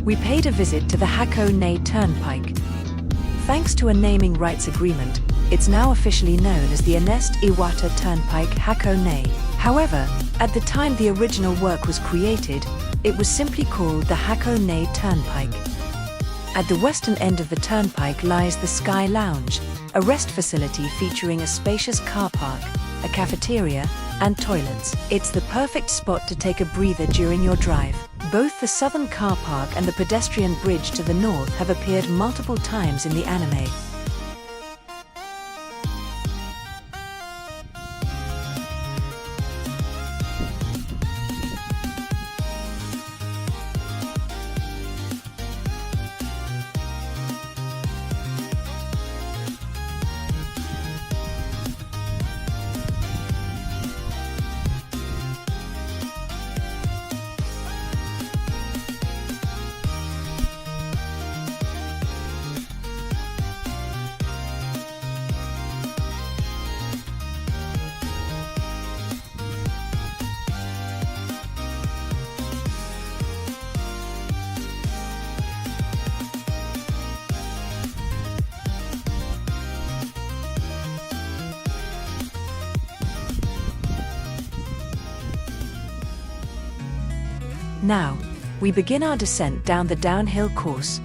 we paid a visit to the Hakone Turnpike. Thanks to a naming rights agreement, it's now officially known as the Iwata Turnpike Hakone. However, at the time the original work was created, it was simply called the Hakone Turnpike. At the western end of the turnpike lies the Sky Lounge, a rest facility featuring a spacious car park, a cafeteria, and toilets. It's the perfect spot to take a breather during your drive. Both the southern car park and the pedestrian bridge to the north have appeared multiple times in the anime. Now, we begin our descent down the downhill course.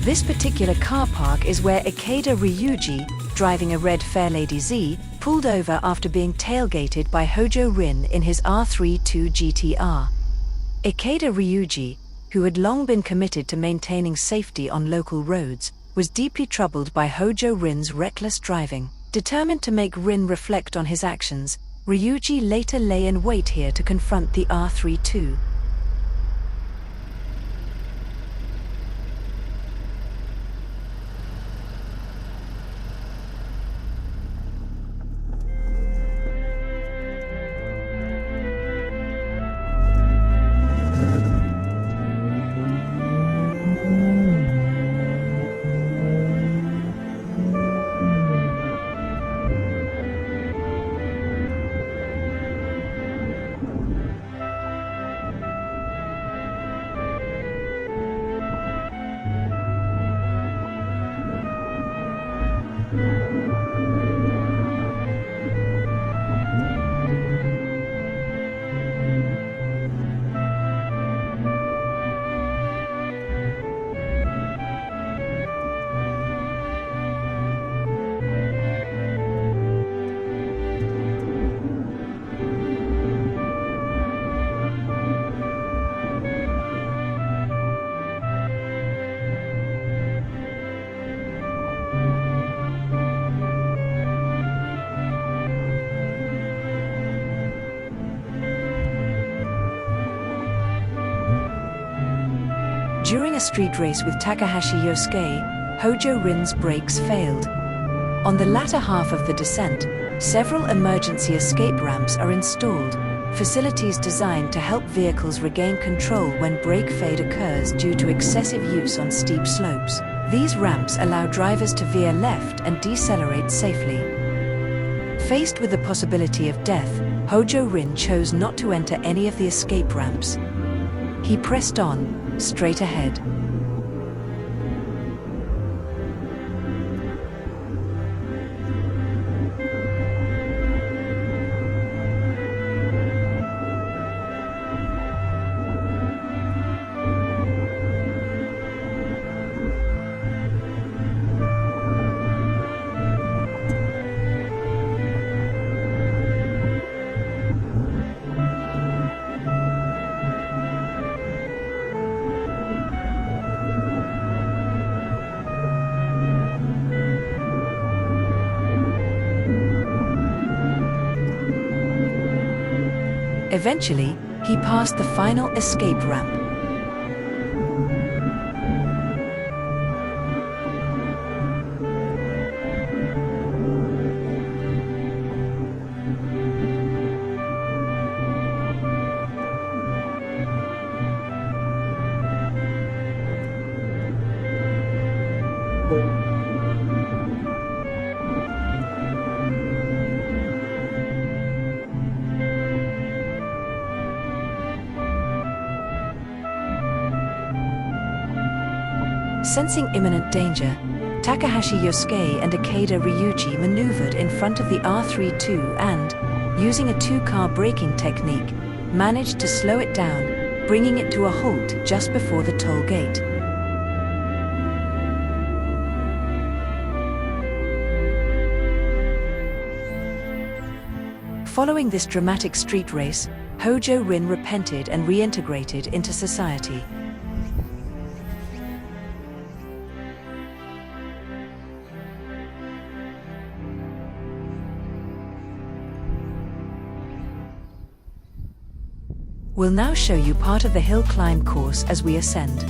This particular car park is where Ikeda Ryuji, driving a red Fairlady Z, pulled over after being tailgated by Hojo Rin in his R32 GTR. Ikeda Ryuji, who had long been committed to maintaining safety on local roads, was deeply troubled by Hojo Rin's reckless driving. Determined to make Rin reflect on his actions, Ryuji later lay in wait here to confront the R32. During a street race with Takahashi Yosuke, Hojo Rin's brakes failed. On the latter half of the descent, several emergency escape ramps are installed, facilities designed to help vehicles regain control when brake fade occurs due to excessive use on steep slopes. These ramps allow drivers to veer left and decelerate safely. Faced with the possibility of death, Hojo Rin chose not to enter any of the escape ramps. He pressed on, straight ahead. Eventually, he passed the final escape ramp. Sensing imminent danger, Takahashi Yosuke and Ikeda Ryuji maneuvered in front of the R32 and, using a two-car braking technique, managed to slow it down, bringing it to a halt just before the toll gate. Following this dramatic street race, Hojo Rin repented and reintegrated into society. We'll now show you part of the hill climb course as we ascend.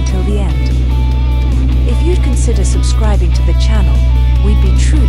until the end. If you'd consider subscribing to the channel, we'd be truly